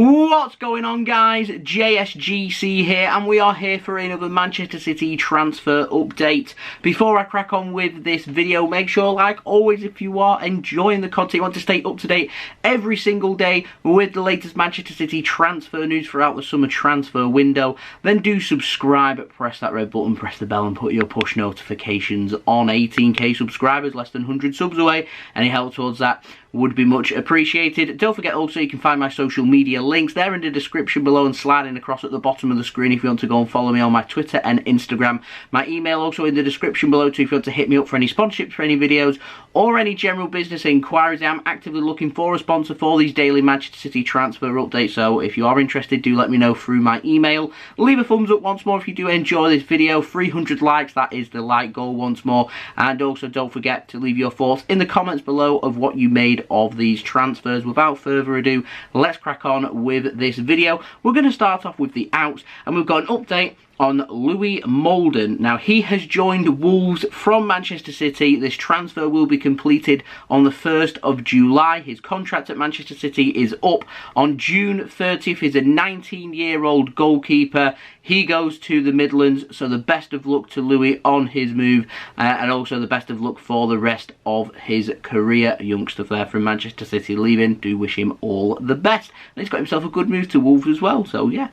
What's going on, guys? JSGC here, and we are here for another Manchester City transfer update. Before I crack on with this video, make sure, like always, if you are enjoying the content, you want to stay up to date every single day with the latest Manchester City transfer news throughout the summer transfer window, then do subscribe, press that red button, press the bell, and put your push notifications on. 18k subscribers, less than 100 subs away. Any help towards that would be much appreciated. Don't forget also you can find my social media links there in the description below and sliding across at the bottom of the screen if you want to go and follow me on my Twitter and Instagram. My email also in the description below too if you want to hit me up for any sponsorships for any videos or any general business inquiries. I'm actively looking for a sponsor for these daily Manchester City transfer updates, so if you are interested, do let me know through my email. Leave a thumbs up once more if you do enjoy this video. 300 likes, that is the like goal once more. And also don't forget to leave your thoughts in the comments below of what you made of these transfers. Without further ado, let's crack on with this video. We're going to start off with the outs, and we've got an update on Louie Moulden. Now, he has joined Wolves from Manchester City. This transfer will be completed on the 1st of July. His contract at Manchester City is up on June 30th. He's a 19-year-old goalkeeper. He goes to the Midlands, so the best of luck to Louie on his move, and also the best of luck for the rest of his career. A youngster there from Manchester City leaving. Do wish him all the best. And he's got himself a good move to Wolves as well, so yeah.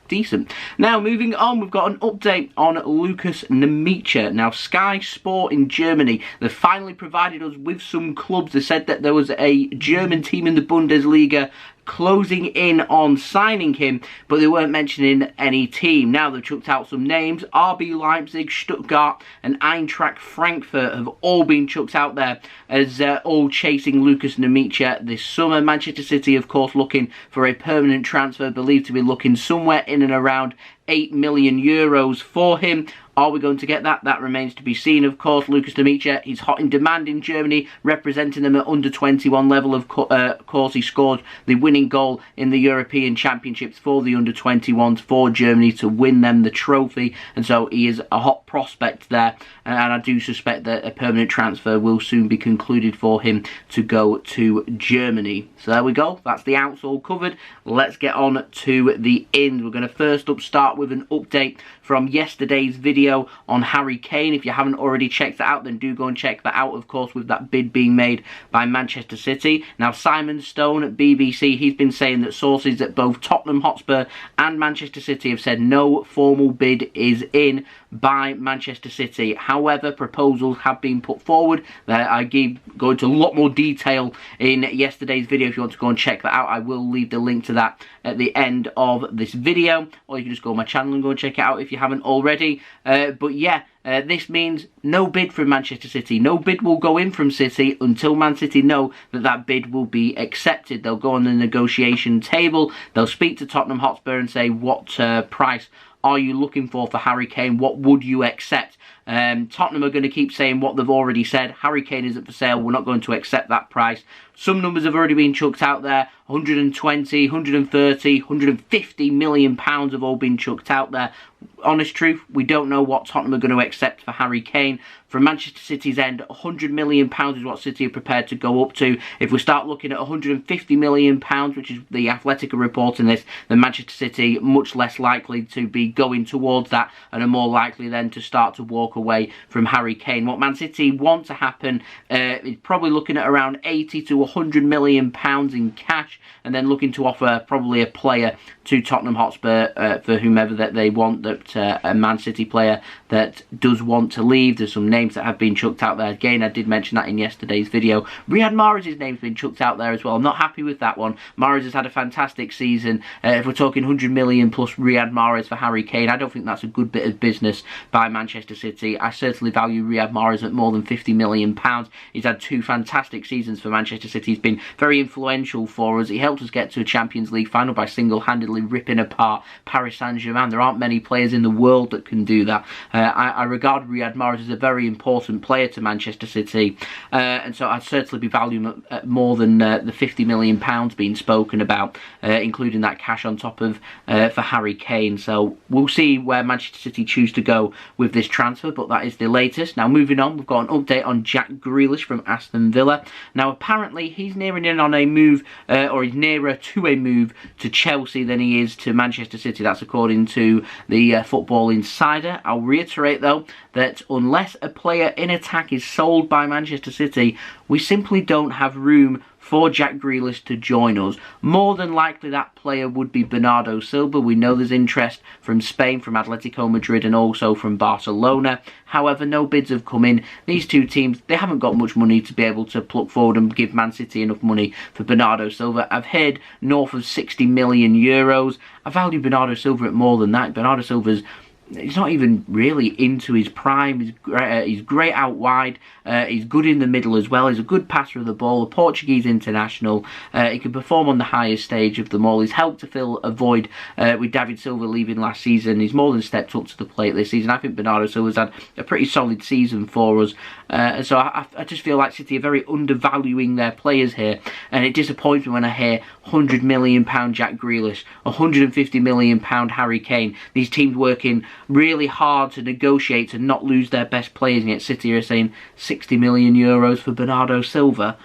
Decent. Now, moving on, we've got an update on Lukas Nmecha. Now, Sky Sport in Germany, they finally provided us with some clubs. They said that there was a German team in the Bundesliga closing in on signing him, but they weren't mentioning any team. Now they've chucked out some names. RB Leipzig, Stuttgart and Eintracht Frankfurt have all been chucked out there as all chasing Lukas Nmecha this summer. Manchester City, of course, looking for a permanent transfer, believed to be looking somewhere in and around 8 million euros for him. Are we going to get that? That remains to be seen, of course. Lukas Nmecha, he's hot in demand in Germany, representing them at under-21 level. Of course, he scored the winning goal in the European Championships for the under-21s for Germany to win them the trophy. And so he is a hot prospect there. And I do suspect that a permanent transfer will soon be concluded for him to go to Germany. So there we go. That's the outs all covered. Let's get on to the ins. We're going to first up start with an update from yesterday's video on Harry Kane. If you haven't already checked that out, then do go and check that out, of course, with that bid being made by Manchester City. Now, Simon Stone at BBC, he's been saying that sources at both Tottenham Hotspur and Manchester City have said no formal bid is in by Manchester City. However, proposals have been put forward. I go into a lot more detail in yesterday's video. If you want to go and check that out, I will leave the link to that at the end of this video, or you can just go on my channel and go and check it out if you haven't already. But yeah, this means no bid from Manchester City. No bid will go in from City until Man City know that that bid will be accepted. They'll go on the negotiation table. They'll speak to Tottenham Hotspur and say, what price are you looking for Harry Kane? What would you accept? Tottenham are going to keep saying what they've already said. Harry Kane isn't for sale. We're not going to accept that price. Some numbers have already been chucked out there. 120, 130, 150 million pounds have all been chucked out there. Honest truth, we don't know what Tottenham are going to accept for Harry Kane. From Manchester City's end, 100 million pounds is what City are prepared to go up to. If we start looking at 150 million pounds, which is the Athletic are reporting this, then Manchester City much less likely to be going towards that and are more likely then to start to walk away from Harry Kane. What Man City want to happen is probably looking at around 80 to 100 million pounds in cash, and then looking to offer probably a player to Tottenham Hotspur for whomever that they want, that a Man City player that does want to leave. There's some names that have been chucked out there. Again, I did mention that in yesterday's video. Riyad Mahrez's name's been chucked out there as well. I'm not happy with that one. Mahrez has had a fantastic season. If we're talking 100 million plus Riyad Mahrez for Harry Kane, I don't think that's a good bit of business by Manchester City. I certainly value Riyad Mahrez at more than 50 million pounds. He's had two fantastic seasons for Manchester City. He's been very influential for us. He helped us get to a Champions League final by single-handedly ripping apart Paris Saint-Germain. There aren't many players in the world that can do that. I regard Riyad Mahrez as a very important player to Manchester City, and so I'd certainly be valuing him at more than the 50 million pounds being spoken about, including that cash on top of for Harry Kane. So we'll see where Manchester City choose to go with this transfer, but that is the latest. Now, moving on, we've got an update on Jack Grealish from Aston Villa. Now, apparently apparently he's nearing in on a move, or he's nearer to a move to Chelsea than he is to Manchester City. That's according to the Football Insider. I'll reiterate though that unless a player in attack is sold by Manchester City, we simply don't have room for Jack Grealish to join us. More than likely that player would be Bernardo Silva. We know there's interest from Spain, from Atletico Madrid and also from Barcelona. However, no bids have come in. These two teams, they haven't got much money to be able to pluck forward and give Man City enough money for Bernardo Silva. I've heard north of 60 million euros. I value Bernardo Silva at more than that. Bernardo Silva's he's not even really into his prime. He's great out wide. He's good in the middle as well. He's a good passer of the ball. A Portuguese international. He can perform on the highest stage of them all. He's helped to fill a void with David Silva leaving last season. He's more than stepped up to the plate this season. I think Bernardo Silva's had a pretty solid season for us. So I just feel like City are very undervaluing their players here. And it disappoints me when I hear £100 million Jack Grealish, £150 million Harry Kane. These teams working really hard to negotiate to not lose their best players, and yet City are saying 60 million euros for Bernardo Silva.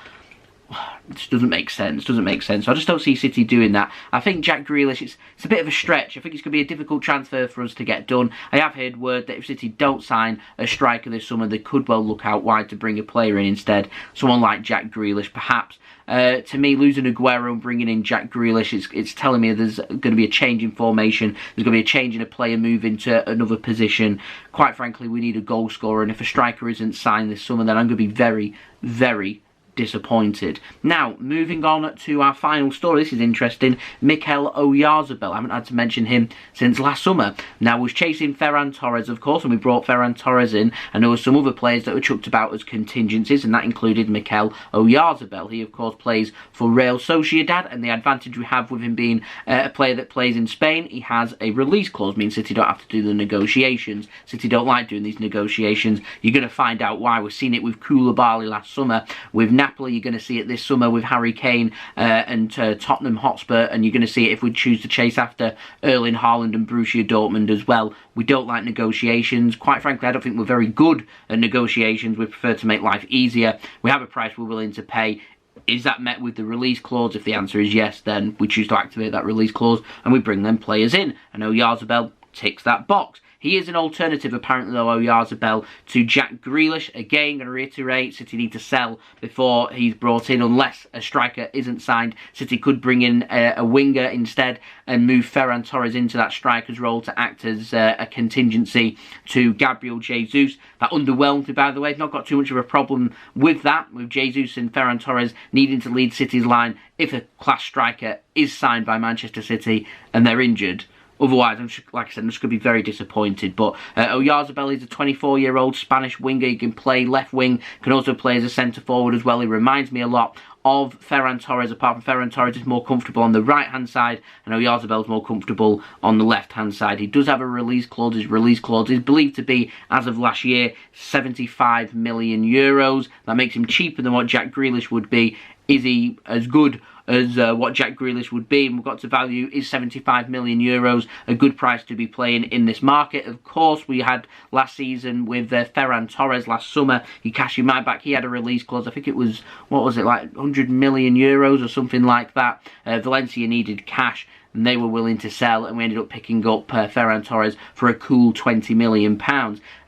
It just doesn't make sense, I just don't see City doing that. I think Jack Grealish, it's a bit of a stretch. I think it's going to be a difficult transfer for us to get done. I have heard word that if City don't sign a striker this summer, they could well look out wide to bring a player in instead. Someone like Jack Grealish, perhaps. To me, losing Aguero and bringing in Jack Grealish, it's telling me there's going to be a change in formation. There's going to be a change in a player moving to another position. Quite frankly, we need a goal scorer, and if a striker isn't signed this summer, then I'm going to be very, very disappointed. Now, moving on to our final story. This is interesting. Mikel Oyarzabal. I haven't had to mention him since last summer. Now, was chasing Ferran Torres, of course, and we brought Ferran Torres in, and there were some other players that were chucked about as contingencies, and that included Mikel Oyarzabal. He, of course, plays for Real Sociedad, and the advantage we have with him being a player that plays in Spain, he has a release clause, means City don't have to do the negotiations. City don't like doing these negotiations. You're going to find out why. We've seen it with Koulibaly last summer, with Napoli, you're going to see it this summer with Harry Kane and Tottenham Hotspur, and you're going to see it if we choose to chase after Erling Haaland and Borussia Dortmund as well. We don't like negotiations. Quite frankly, I don't think we're very good at negotiations. We prefer to make life easier. We have a price we're willing to pay. Is that met with the release clause? If the answer is yes, then we choose to activate that release clause and we bring them players in. I know Oyarzabal ticks that box. He is an alternative, apparently, though, Oyarzabal, to Jack Grealish. Again, going to reiterate, City need to sell before he's brought in, unless a striker isn't signed. City could bring in a winger instead and move Ferran Torres into that striker's role to act as a contingency to Gabriel Jesus. That underwhelmed me, by the way. Not got too much of a problem with that, with Jesus and Ferran Torres needing to lead City's line if a class striker is signed by Manchester City and they're injured. Otherwise, like I said, I'm just going to be very disappointed. But Oyarzabal is a 24-year-old Spanish winger. He can play left wing, can also play as a centre-forward as well. He reminds me a lot of Ferran Torres, apart from Ferran Torres is more comfortable on the right-hand side, and Oyarzabal is more comfortable on the left-hand side. He does have a release clause. His release clause is believed to be, as of last year, 75 million euros. That makes him cheaper than what Jack Grealish would be. Is he as good as what Jack Grealish would be? And we've got to value, is 75 million euros a good price to be playing in this market? Of course, we had last season with Ferran Torres last summer. He cashed him back. He had a release clause. I think it was, what was it, like 100 million euros or something like that. Valencia needed cash, and they were willing to sell, and we ended up picking up Ferran Torres for a cool £20 million.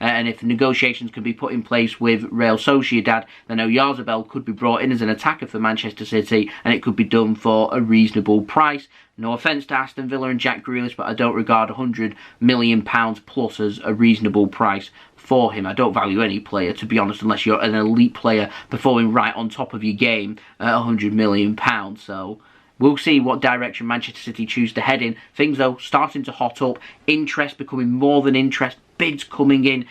And if negotiations can be put in place with Real Sociedad, then Oyarzabal could be brought in as an attacker for Manchester City, and it could be done for a reasonable price. No offence to Aston Villa and Jack Grealish, but I don't regard £100 million plus as a reasonable price for him. I don't value any player, to be honest, unless you're an elite player performing right on top of your game at £100 million. So we'll see what direction Manchester City choose to head in. Things, though, starting to hot up. Interest becoming more than interest. Bids coming in.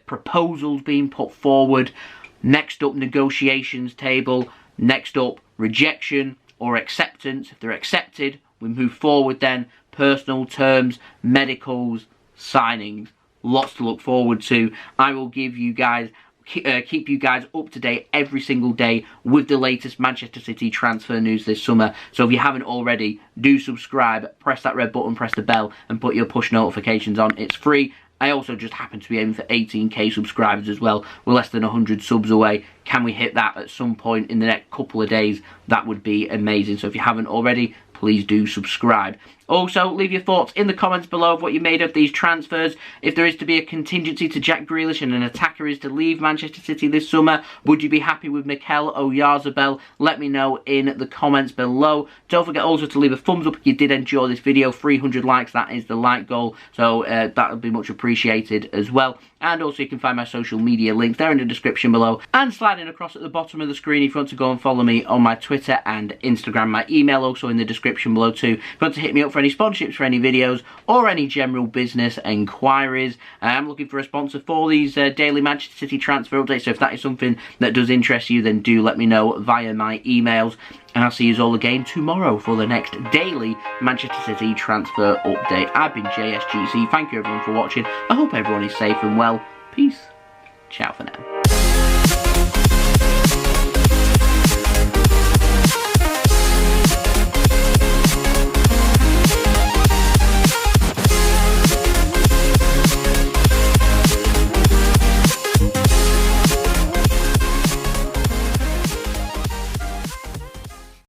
Proposals being put forward. Next up, negotiations table. Next up, rejection or acceptance. If they're accepted, we move forward then. Personal terms, medicals, signings. Lots to look forward to. I will give you guys keep you guys up to date every single day with the latest Manchester City transfer news this summer. So if you haven't already, do subscribe, press that red button, press the bell, and put your push notifications on. It's free, I also just happen to be aiming for 18k subscribers as well. We're less than 100 subs away. Can we hit that at some point in the next couple of days? That would be amazing. So if you haven't already, please do subscribe. Also, leave your thoughts in the comments below of what you made of these transfers. If there is to be a contingency to Jack Grealish and an attacker is to leave Manchester City this summer, would you be happy with Mikel Oyarzabal? Let me know in the comments below. Don't forget also to leave a thumbs up if you did enjoy this video. 300 likes, that is the like goal. So that would be much appreciated as well. And also you can find my social media links there in the description below. And sliding across at the bottom of the screen if you want to go and follow me on my Twitter and Instagram. My email also in the description below too. If you want to hit me up for any sponsorships for any videos or any general business enquiries. I'm looking for a sponsor for these daily Manchester City transfer updates. So if that is something that does interest you, then do let me know via my emails. And I'll see you all again tomorrow for the next daily Manchester City transfer update. I've been JSGC. Thank you everyone for watching. I hope everyone is safe and well. Peace. Ciao for now.